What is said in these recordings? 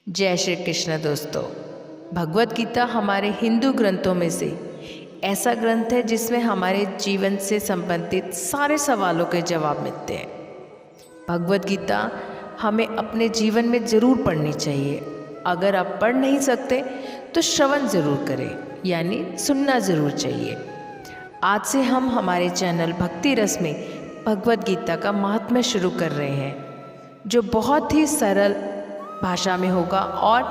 जय श्री कृष्ण दोस्तों। भगवत गीता हमारे हिंदू ग्रंथों में से ऐसा ग्रंथ है जिसमें हमारे जीवन से संबंधित सारे सवालों के जवाब मिलते हैं। भगवत गीता हमें अपने जीवन में ज़रूर पढ़नी चाहिए। अगर आप पढ़ नहीं सकते तो श्रवण ज़रूर करें, यानी सुनना ज़रूर चाहिए। आज से हम हमारे चैनल भक्ति रस में भगवत गीता का महात्म्य शुरू कर रहे हैं, जो बहुत ही सरल भाषा में होगा और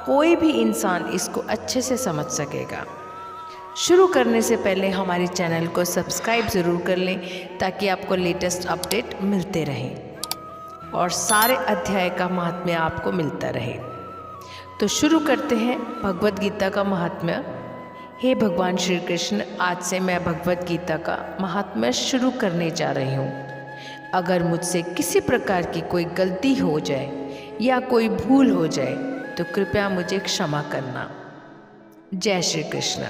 कोई भी इंसान इसको अच्छे से समझ सकेगा। शुरू करने से पहले हमारे चैनल को सब्सक्राइब ज़रूर कर लें ताकि आपको लेटेस्ट अपडेट मिलते रहें और सारे अध्याय का महात्म्य आपको मिलता रहे। तो शुरू करते हैं भगवत गीता का महात्म्य। हे भगवान श्री कृष्ण, आज से मैं भगवत गीता का महात्म्य शुरू करने जा रही हूँ। अगर मुझसे किसी प्रकार की कोई गलती हो जाए या कोई भूल हो जाए तो कृपया मुझे क्षमा करना। जय श्री कृष्ण।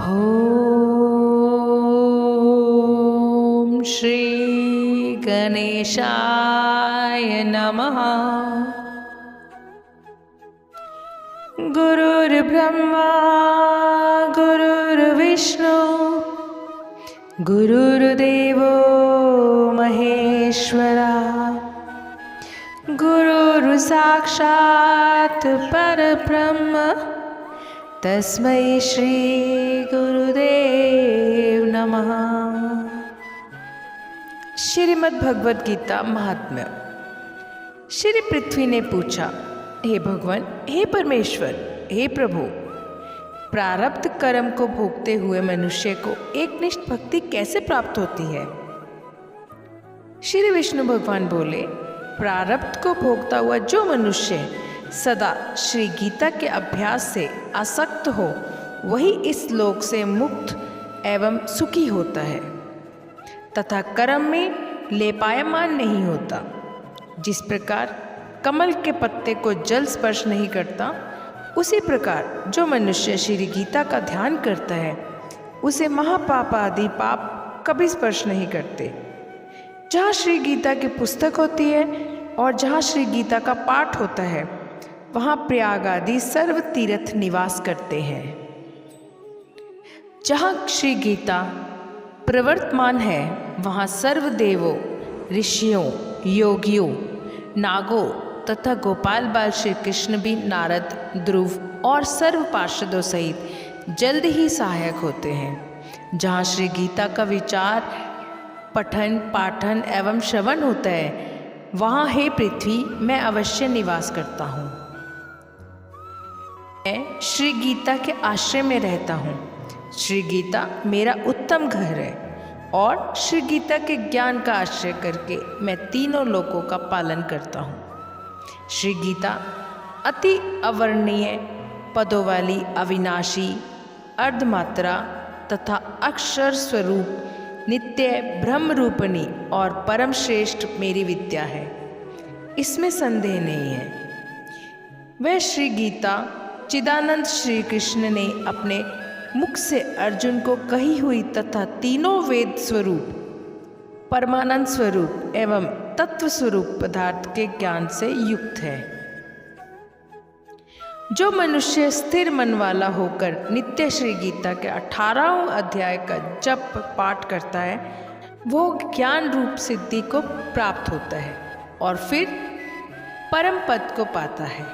ओम श्री गणेशाय नमः। गुरुर्ब्रह्मा गुरुर्विष्णु गुरुर्देवो महेश्वरा, गुरुर् साक्षात् परब्रह्म, तस्मै श्री गुरुदेव नमः। श्रीमद् भगवद गीता महात्म्य। श्री पृथ्वी ने पूछा, हे भगवान, हे परमेश्वर, हे प्रभु, प्रारब्ध कर्म को भोगते हुए मनुष्य को एकनिष्ठ भक्ति कैसे प्राप्त होती है? श्री विष्णु भगवान बोले, प्रारब्ध को भोगता हुआ जो मनुष्य सदा श्री गीता के अभ्यास से आसक्त हो वही इस लोक से मुक्त एवं सुखी होता है तथा कर्म में लेपायमान नहीं होता। जिस प्रकार कमल के पत्ते को जल स्पर्श नहीं करता, उसी प्रकार जो मनुष्य श्री गीता का ध्यान करता है उसे महापाप आदि पाप कभी स्पर्श नहीं करते। जहाँ श्री गीता की पुस्तक होती है और जहाँ श्री गीता का पाठ होता है वहाँ प्रयाग आदि सर्व तीर्थ निवास करते हैं। जहाँ श्री गीता प्रवर्तमान है वहाँ सर्व देवों, ऋषियों, योगियों, नागों तथा गोपाल बाल श्री कृष्ण भी नारद, ध्रुव और सर्व पार्षदों सहित जल्द ही सहायक होते हैं। जहाँ श्री गीता का विचार, पठन, पाठन एवं श्रवण होता है वहाँ हे पृथ्वी मैं अवश्य निवास करता हूँ। मैं श्री गीता के आश्रय में रहता हूँ। श्री गीता मेरा उत्तम घर है और श्री गीता के ज्ञान का आश्रय करके मैं तीनों लोकों का पालन करता हूँ। श्री गीता अति अवर्णनीय पदों वाली, अविनाशी, अर्धमात्रा तथा अक्षर स्वरूप, नित्य ब्रह्म रूपणी और परम श्रेष्ठ मेरी विद्या है, इसमें संदेह नहीं है। वह श्री गीता चिदानंद श्री कृष्ण ने अपने मुख से अर्जुन को कही हुई तथा तीनों वेद स्वरूप, परमानंद स्वरूप एवं तत्व स्वरूप पदार्थ के ज्ञान से युक्त है। जो मनुष्य स्थिर मन वाला होकर नित्य श्री गीता के 18वें अध्याय का जप पाठ करता है वो ज्ञान रूप सिद्धि को प्राप्त होता है और फिर परम पद को पाता है।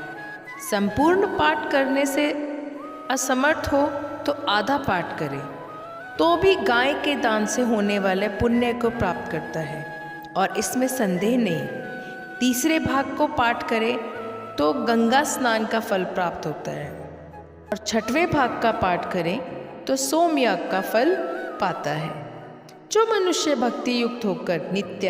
संपूर्ण पाठ करने से असमर्थ हो तो आधा पाठ करे तो भी गाय के दान से होने वाले पुण्य को प्राप्त करता है और इसमें संदेह नहीं। तीसरे भाग को पाठ करे तो गंगा स्नान का फल प्राप्त होता है और छठवें भाग का पाठ करें तो सोमयाग का फल पाता है। जो मनुष्य भक्ति युक्त होकर नित्य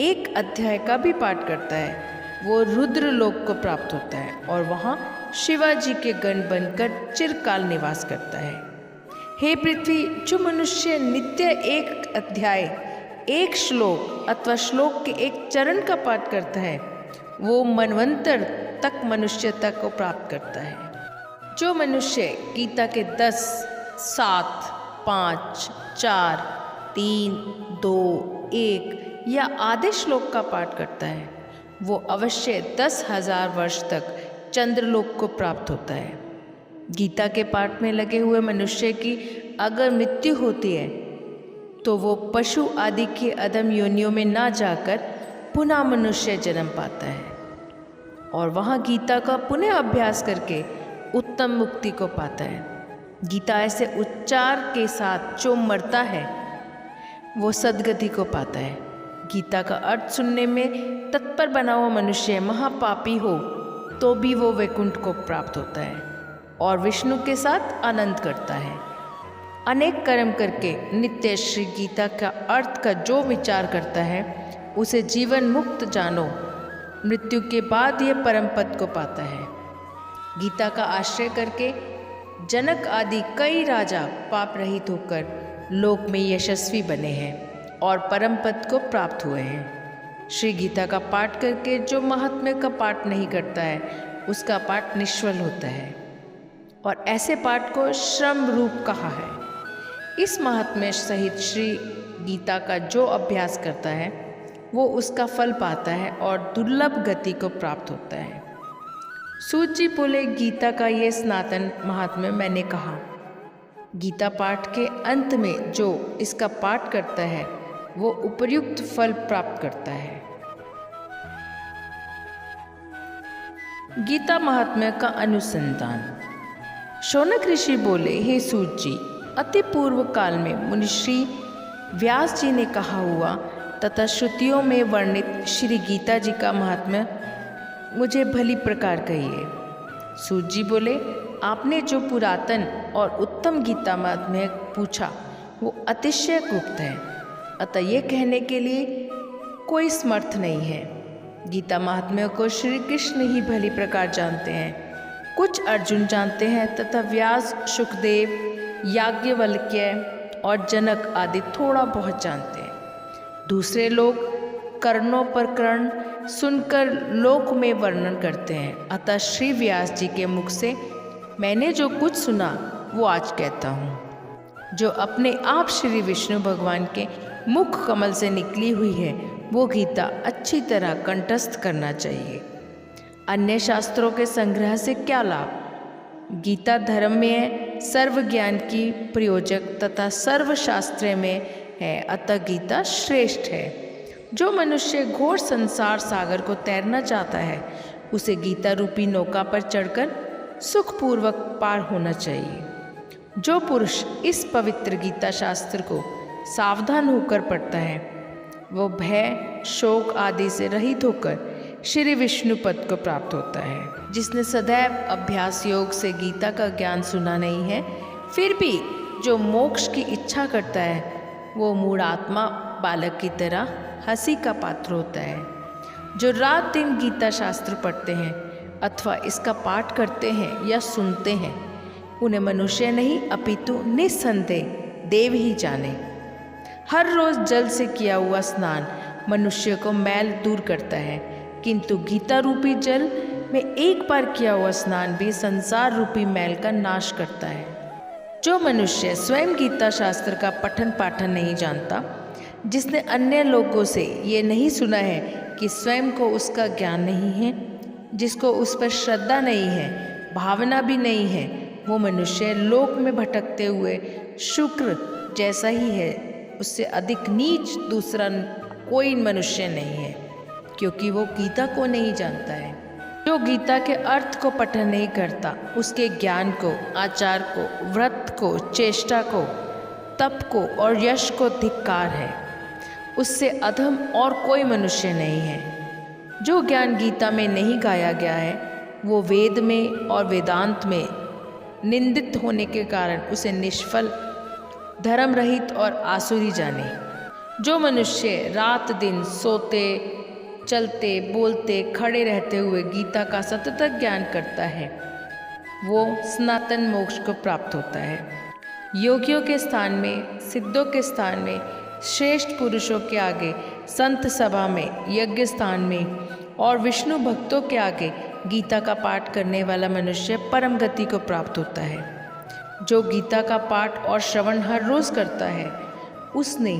एक अध्याय का भी पाठ करता है वो रुद्र लोक को प्राप्त होता है और वहाँ शिवाजी के गण बनकर चिरकाल निवास करता है। हे पृथ्वी, जो मनुष्य नित्य एक अध्याय, एक श्लोक अथवा श्लोक के एक चरण का पाठ करता है वो मनवंतर तक मनुष्यता को प्राप्त करता है। जो मनुष्य गीता के 10, 7, 5, 4, 3, 2, 1 या आधे श्लोक का पाठ करता है वो अवश्य 10,000 वर्ष तक चंद्रलोक को प्राप्त होता है। गीता के पाठ में लगे हुए मनुष्य की अगर मृत्यु होती है तो वो पशु आदि की अधम योनियों में ना जाकर पुनः मनुष्य जन्म पाता है और वहाँ गीता का पुनः अभ्यास करके उत्तम मुक्ति को पाता है। गीता ऐसे उच्चार के साथ जो मरता है वो सद्गति को पाता है। गीता का अर्थ सुनने में तत्पर बना हुआ मनुष्य महापापी हो तो भी वो वैकुंठ को प्राप्त होता है और विष्णु के साथ आनंद करता है। अनेक कर्म करके नित्य श्री गीता का अर्थ का जो विचार करता है उसे जीवन मुक्त जानो, मृत्यु के बाद यह परम पद को पाता है। गीता का आश्रय करके जनक आदि कई राजा पाप रहित होकर लोक में यशस्वी बने हैं और परम पद को प्राप्त हुए हैं। श्री गीता का पाठ करके जो महात्म्य का पाठ नहीं करता है उसका पाठ निष्फल होता है और ऐसे पाठ को श्रम रूप कहा है। इस महात्म्य सहित श्री गीता का जो अभ्यास करता है वो उसका फल पाता है और दुर्लभ गति को प्राप्त होता है। सूत जी बोले, गीता का ये सनातन महात्म्य मैंने कहा। गीता पाठ के अंत में जो इसका पाठ करता है वो उपर्युक्त फल प्राप्त करता है। गीता महात्म्य का अनुसंधान। शौनक ऋषि बोले, हे सूत जी, अति पूर्व काल में मुनिश्री व्यास जी ने कहा हुआ तथा श्रुतियों में वर्णित श्री गीता जी का महात्म्य मुझे भली प्रकार कहिए। सूत जी बोले, आपने जो पुरातन और उत्तम गीता महात्म्य पूछा वो अतिशय गुप्त है, अतः ये कहने के लिए कोई समर्थ नहीं है। गीता महात्म्य को श्री कृष्ण ही भली प्रकार जानते हैं, कुछ अर्जुन जानते हैं तथा व्यास, सुखदेव, याज्ञवल्क्य और जनक आदि थोड़ा बहुत जानते हैं। दूसरे लोग कर्णों पर कर्ण सुनकर लोक में वर्णन करते हैं। अतः श्री व्यास जी के मुख से मैंने जो कुछ सुना वो आज कहता हूँ। जो अपने आप श्री विष्णु भगवान के मुख कमल से निकली हुई है वो गीता अच्छी तरह कंठस्थ करना चाहिए। अन्य शास्त्रों के संग्रह से क्या लाभ? गीता धर्म में है, सर्व ज्ञान की प्रयोजक तथा सर्व शास्त्र में है, अतः गीता श्रेष्ठ है। जो मनुष्य घोर संसार सागर को तैरना चाहता है उसे गीता रूपी नौका पर चढ़कर सुखपूर्वक पार होना चाहिए। जो पुरुष इस पवित्र गीता शास्त्र को सावधान होकर पढ़ता है वो भय, शोक आदि से रहित होकर श्री विष्णु पद को प्राप्त होता है। जिसने सदैव अभ्यास योग से गीता का ज्ञान सुना नहीं है फिर भी जो मोक्ष की इच्छा करता है वो मूढ़ात्मा बालक की तरह हंसी का पात्र होता है। जो रात दिन गीता शास्त्र पढ़ते हैं अथवा इसका पाठ करते हैं या सुनते हैं उन्हें मनुष्य नहीं अपितु निस्संदेह देव ही जाने। हर रोज जल से किया हुआ स्नान मनुष्य को मैल दूर करता है, किंतु गीता रूपी जल में एक बार किया हुआ स्नान भी संसार रूपी मैल का नाश करता है। जो मनुष्य स्वयं गीता शास्त्र का पठन पाठन नहीं जानता, जिसने अन्य लोगों से ये नहीं सुना है कि स्वयं को उसका ज्ञान नहीं है, जिसको उस पर श्रद्धा नहीं है, भावना भी नहीं है, वो मनुष्य लोक में भटकते हुए शुक्र जैसा ही है। उससे अधिक नीच दूसरा कोई मनुष्य नहीं है, क्योंकि वो गीता को नहीं जानता है। जो गीता के अर्थ को पठन नहीं करता उसके ज्ञान को, आचार को, व्रत को, चेष्टा को, तप को और यश को धिक्कार है। उससे अधम और कोई मनुष्य नहीं है। जो ज्ञान गीता में नहीं गाया गया है वो वेद में और वेदांत में निंदित होने के कारण उसे निष्फल, धर्म रहित और आसुरी जाने। जो मनुष्य रात दिन सोते, चलते, बोलते, खड़े रहते हुए गीता का सतत ज्ञान करता है वो सनातन मोक्ष को प्राप्त होता है। योगियों के स्थान में, सिद्धों के स्थान में, श्रेष्ठ पुरुषों के आगे, संत सभा में, यज्ञ स्थान में और विष्णु भक्तों के आगे गीता का पाठ करने वाला मनुष्य परम गति को प्राप्त होता है। जो गीता का पाठ और श्रवण हर रोज करता है उसने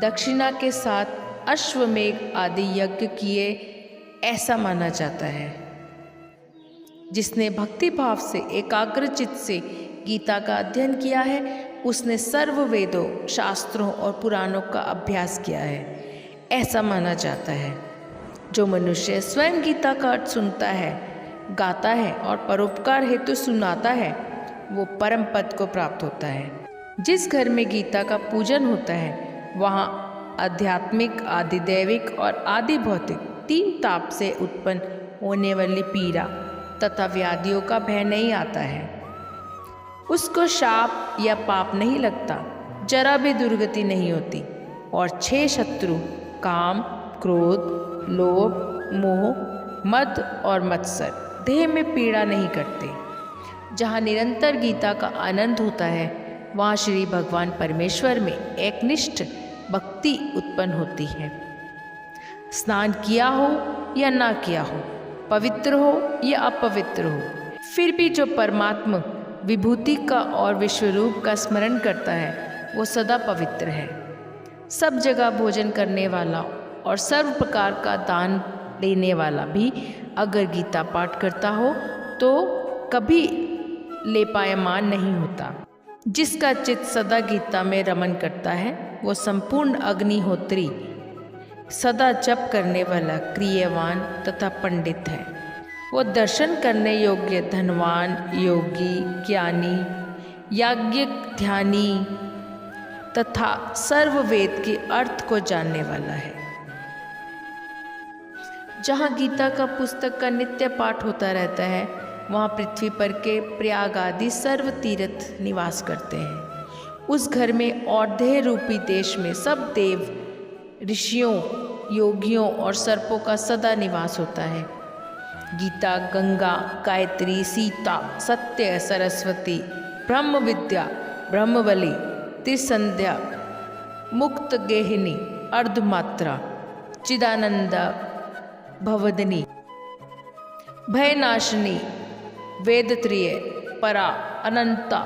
दक्षिणा के साथ अश्वमेघ आदि यज्ञ किए, ऐसा माना जाता है। जिसने भक्ति भाव से एकाग्रचित्त से गीता का अध्ययन किया है, उसने सर्व वेदों, शास्त्रों और पुराणों का अभ्यास किया है, ऐसा माना जाता है। जो मनुष्य स्वयं गीता का अर्थ सुनता है, गाता है और परोपकार हेतु सुनाता है, वो परम पद को प्राप्त होता है। जिस घर में गीता का पूजन होता है, वहाँ आध्यात्मिक, आदिदैविक और आदि भौतिक 3 ताप से उत्पन्न होने वाली पीड़ा तथा व्याधियों का भय नहीं आता है। उसको शाप या पाप नहीं लगता, जरा भी दुर्गति नहीं होती और 6 शत्रु काम, क्रोध, लोभ, मोह, मद और मत्सर देह में पीड़ा नहीं करते। जहाँ निरंतर गीता का आनंद होता है, वहाँ श्री भगवान परमेश्वर में एकनिष्ठ भक्ति उत्पन्न होती है। स्नान किया हो या ना किया हो, पवित्र हो या अपवित्र हो, फिर भी जो परमात्मा विभूति का और विश्वरूप का स्मरण करता है, वो सदा पवित्र है। सब जगह भोजन करने वाला और सर्व प्रकार का दान देने वाला भी अगर गीता पाठ करता हो तो कभी लेपायमान नहीं होता। जिसका चित्त सदा गीता में रमन करता है, वो संपूर्ण अग्निहोत्री, सदा जप करने वाला, क्रियावान तथा पंडित है। वो दर्शन करने योग्य, धनवान, योगी, ज्ञानी, याज्ञिक, ध्यानी तथा सर्व वेद के अर्थ को जानने वाला है। जहाँ गीता का पुस्तक का नित्य पाठ होता रहता है, वहाँ पृथ्वी पर के प्रयाग आदि सर्व तीर्थ निवास करते हैं। उस घर में और देह रूपी देश में सब देव, ऋषियों, योगियों और सर्पों का सदा निवास होता है। गीता, गंगा, गायत्री, सीता, सत्य, सरस्वती, ब्रह्म विद्या, ब्रह्मबली, त्रिसंध्या, मुक्त गेहिनी, अर्धमात्रा, चिदानंदा, भवदनी, भयनाशिनी, वेदत्रिय, परा, अनंता,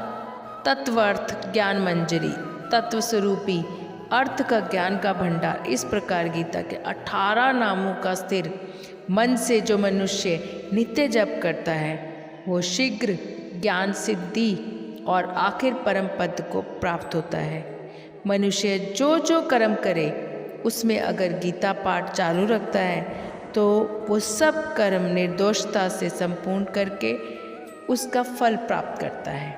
तत्वर्थ, ज्ञान मंजरी, तत्व स्वरूपी, अर्थ का ज्ञान का भंडार, इस प्रकार गीता के 18 नामों का स्थिर मन से जो मनुष्य नित्य जप करता है, वो शीघ्र ज्ञान सिद्धि और आखिर परम पद को प्राप्त होता है। मनुष्य जो जो कर्म करे, उसमें अगर गीता पाठ चालू रखता है, तो वो सब कर्म निर्दोषता से संपूर्ण करके उसका फल प्राप्त करता है।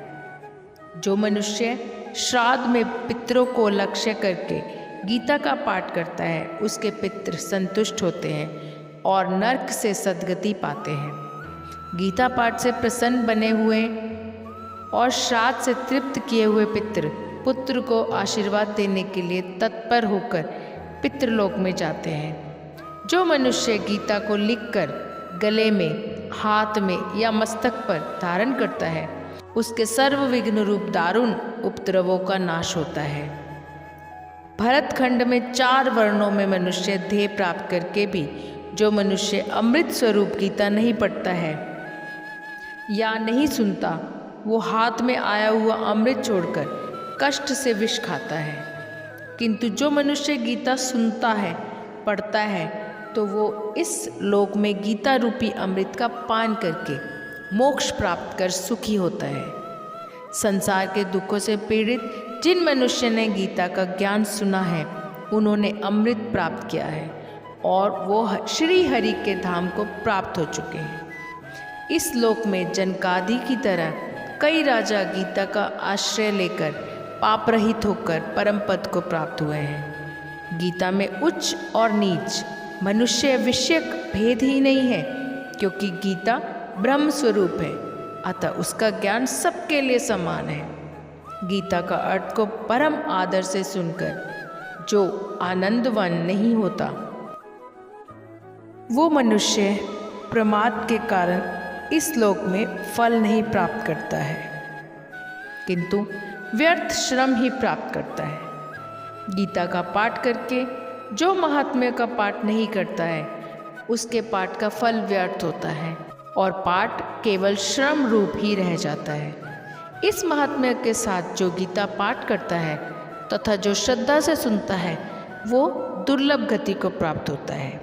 जो मनुष्य श्राद्ध में पितरों को लक्ष्य करके गीता का पाठ करता है, उसके पितृ संतुष्ट होते हैं और नरक से सद्गति पाते हैं। गीता पाठ से प्रसन्न बने हुए और श्राद्ध से तृप्त किए हुए पितृ पुत्र को आशीर्वाद देने के लिए तत्पर होकर पितृलोक में जाते हैं। जो मनुष्य गीता को लिखकर गले में, हाथ में या मस्तक पर धारण करता है, उसके सर्व विघ्न रूप दारुण उपद्रवों का नाश होता है। भरतखंड में 4 वर्णों में मनुष्य ध्येय प्राप्त करके भी जो मनुष्य अमृत स्वरूप गीता नहीं पढ़ता है या नहीं सुनता, वो हाथ में आया हुआ अमृत छोड़कर कष्ट से विष खाता है। किंतु जो मनुष्य गीता सुनता है, पढ़ता है, तो वो इस लोक में गीता रूपी अमृत का पान करके मोक्ष प्राप्त कर सुखी होता है। संसार के दुखों से पीड़ित जिन मनुष्य ने गीता का ज्ञान सुना है, उन्होंने अमृत प्राप्त किया है और वो श्री हरि के धाम को प्राप्त हो चुके हैं। इस लोक में जनकादि की तरह कई राजा गीता का आश्रय लेकर पाप रहित होकर परम पद को प्राप्त हुए हैं। गीता में उच्च और नीच, मनुष्य विषयक भेद ही नहीं है, क्योंकि गीता ब्रह्म स्वरूप है, अतः उसका ज्ञान सबके लिए समान है। गीता का अर्थ को परम आदर से सुनकर जो आनंदवान नहीं होता, वो मनुष्य प्रमाद के कारण इस लोक में फल नहीं प्राप्त करता है, किंतु व्यर्थ श्रम ही प्राप्त करता है। गीता का पाठ करके जो महात्म्य का पाठ नहीं करता है, उसके पाठ का फल व्यर्थ होता है और पाठ केवल श्रम रूप ही रह जाता है। इस महात्म्य के साथ जो गीता पाठ करता है तथा जो श्रद्धा से सुनता है, वो दुर्लभ गति को प्राप्त होता है।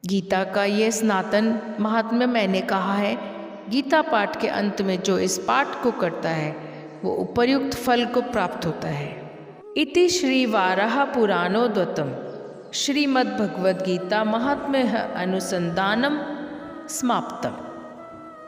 गीता का ये सनातन महात्म्य मैंने कहा है। गीता पाठ के अंत में जो इस पाठ को करता है वो उपर्युक्त फल को प्राप्त होता है। इति श्री वाराह पुराणोद्वतम श्रीमद्भगवद्गीता महात्म्य अनुसंधानम समाप्तम।